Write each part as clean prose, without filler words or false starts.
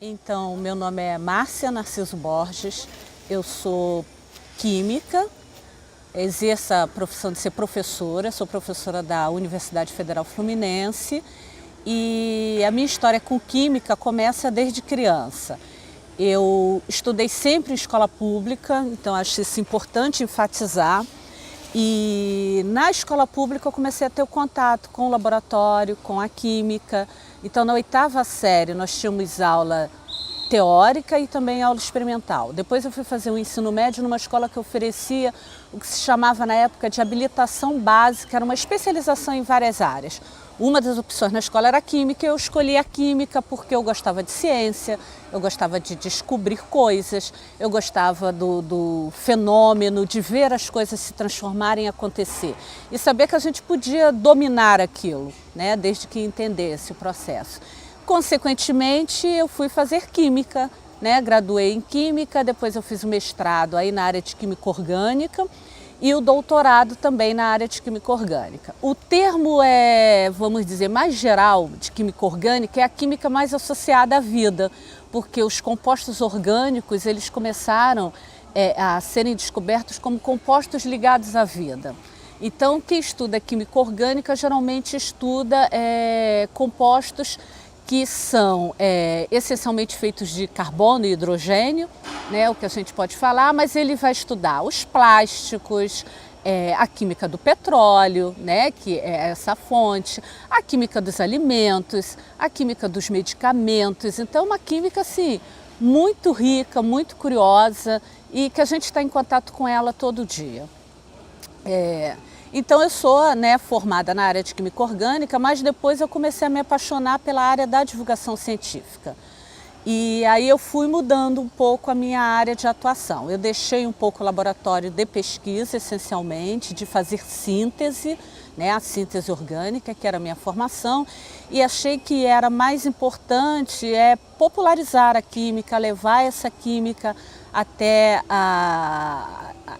Então, meu nome é Márcia Narciso Borges, eu sou química, exerço a profissão de ser professora, sou professora da Universidade Federal Fluminense e a minha história com química começa desde criança. Eu estudei sempre em escola pública, então acho isso importante enfatizar. E na escola pública eu comecei a ter o contato com o laboratório, com a química. Então na 8ª série nós tínhamos aula teórica e também aula experimental. Depois eu fui fazer o ensino médio numa escola que oferecia o que se chamava na época de habilitação básica, era uma especialização em várias áreas. Uma das opções na escola era a química, eu escolhi a química porque eu gostava de ciência, eu gostava de descobrir coisas, eu gostava do fenômeno, de ver as coisas se transformarem e acontecer. E saber que a gente podia dominar aquilo, né, desde que entendesse o processo. Consequentemente, eu fui fazer química, né, graduei em química, depois eu fiz o mestrado aí na área de química orgânica, e o doutorado também na área de química orgânica. O termo vamos dizer, mais geral de química orgânica é a química mais associada à vida, porque os compostos orgânicos eles começaram a serem descobertos como compostos ligados à vida. Então, quem estuda química orgânica geralmente estuda compostos que são essencialmente feitos de carbono e hidrogênio, né, o que a gente pode falar, mas ele vai estudar os plásticos, a química do petróleo, né, que é essa fonte, a química dos alimentos, a química dos medicamentos. Então, uma química assim, muito rica, muito curiosa e que a gente está em contato com ela todo dia. Então eu sou formada na área de química orgânica, mas depois eu comecei a me apaixonar pela área da divulgação científica. E aí eu fui mudando um pouco a minha área de atuação. Eu deixei um pouco o laboratório de pesquisa, essencialmente, de fazer síntese, né, a síntese orgânica, que era a minha formação, e achei que era mais importante popularizar a química, levar essa química até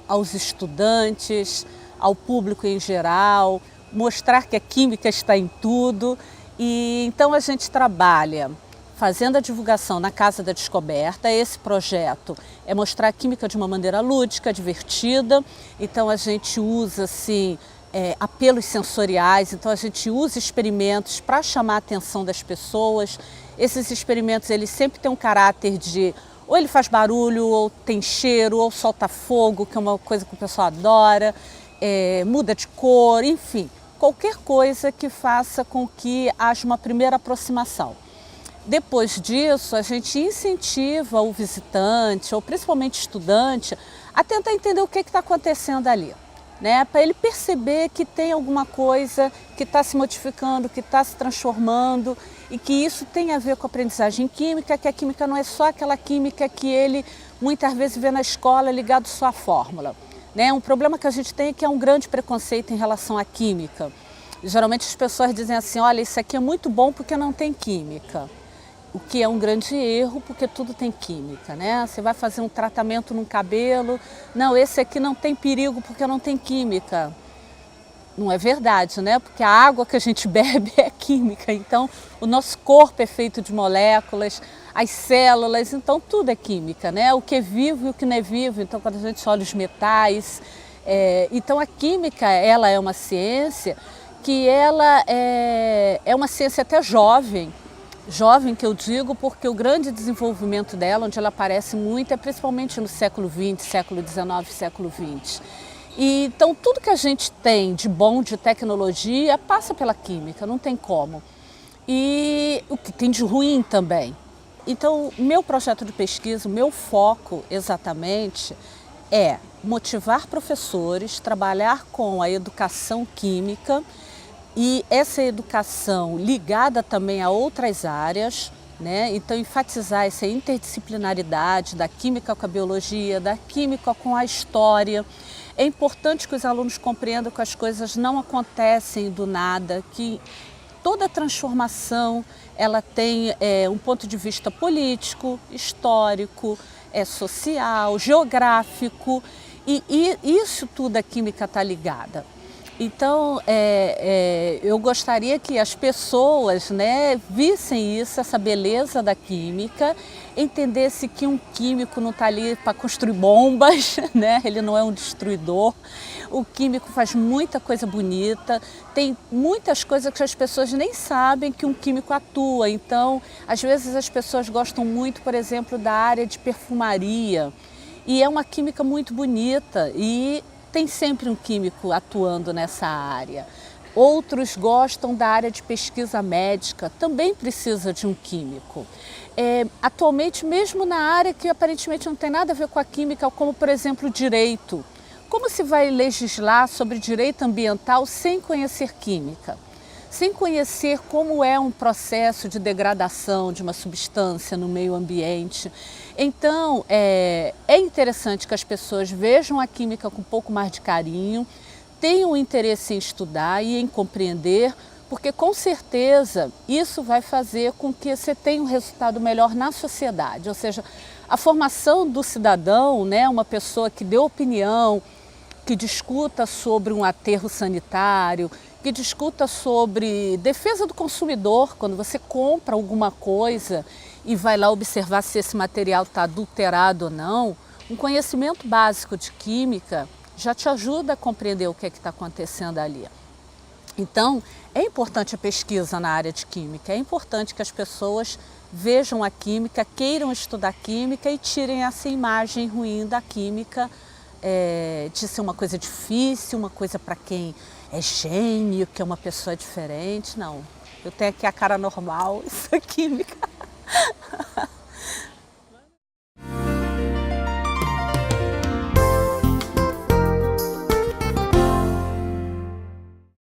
aos estudantes, ao público em geral, mostrar que a química está em tudo. E então a gente trabalha fazendo a divulgação na Casa da Descoberta. Esse projeto é mostrar a química de uma maneira lúdica, divertida. Então a gente usa assim, apelos sensoriais, então a gente usa experimentos para chamar a atenção das pessoas. Esses experimentos eles sempre têm um caráter de ou ele faz barulho, ou tem cheiro, ou solta fogo, que é uma coisa que o pessoal adora. Muda de cor, enfim, qualquer coisa que faça com que haja uma primeira aproximação. Depois disso, a gente incentiva o visitante, ou principalmente estudante, a tentar entender o que está acontecendo ali, né? Para ele perceber que tem alguma coisa que está se modificando, que está se transformando e que isso tem a ver com a aprendizagem química, que a química não é só aquela química que ele muitas vezes vê na escola ligado só à fórmula. Um problema que a gente tem é que é um grande preconceito em relação à química. Geralmente as pessoas dizem assim, olha, isso aqui é muito bom porque não tem química. O que é um grande erro, porque tudo tem química, né? Você vai fazer um tratamento no cabelo, não, esse aqui não tem perigo porque não tem química. Não é verdade, né? Porque a água que a gente bebe é química, então o nosso corpo é feito de moléculas, as células, então tudo é química, né? O que é vivo e o que não é vivo, então quando a gente olha os metais, então a química, ela é uma ciência que ela é uma ciência até jovem que eu digo porque o grande desenvolvimento dela, onde ela aparece muito, é principalmente no século XX, século XIX, século XX. E, então tudo que a gente tem de bom de tecnologia passa pela química, não tem como. E o que tem de ruim também. Então, meu projeto de pesquisa, o meu foco exatamente é motivar professores, trabalhar com a educação química e essa educação ligada também a outras áreas, né? Então, enfatizar essa interdisciplinaridade da química com a biologia, da química com a história. É importante que os alunos compreendam que as coisas não acontecem do nada, que toda transformação ela tem um ponto de vista político, histórico, social, geográfico e isso tudo a química está ligada. Então, eu gostaria que as pessoas, né, vissem isso, essa beleza da química, entendesse que um químico não está ali para construir bombas, né? Ele não é um destruidor. O químico faz muita coisa bonita, tem muitas coisas que as pessoas nem sabem que um químico atua. Então, às vezes as pessoas gostam muito, por exemplo, da área de perfumaria, e é uma química muito bonita e tem sempre um químico atuando nessa área. Outros gostam da área de pesquisa médica, também precisa de um químico. Atualmente, mesmo na área que aparentemente não tem nada a ver com a química, como por exemplo o direito. Como se vai legislar sobre direito ambiental sem conhecer química? Sem conhecer como é um processo de degradação de uma substância no meio ambiente. Então, é interessante que as pessoas vejam a química com um pouco mais de carinho, tenham interesse em estudar e em compreender, porque com certeza isso vai fazer com que você tenha um resultado melhor na sociedade. Ou seja, a formação do cidadão, né, uma pessoa que dê opinião, que discuta sobre um aterro sanitário, que discuta sobre defesa do consumidor, quando você compra alguma coisa e vai lá observar se esse material está adulterado ou não. Um conhecimento básico de química já te ajuda a compreender o que é que está acontecendo ali. Então, é importante a pesquisa na área de química, é importante que as pessoas vejam a química, queiram estudar química e tirem essa imagem ruim da química, de ser uma coisa difícil, uma coisa para quem é gênio, que é uma pessoa diferente. Não, eu tenho aqui a cara normal, isso é química.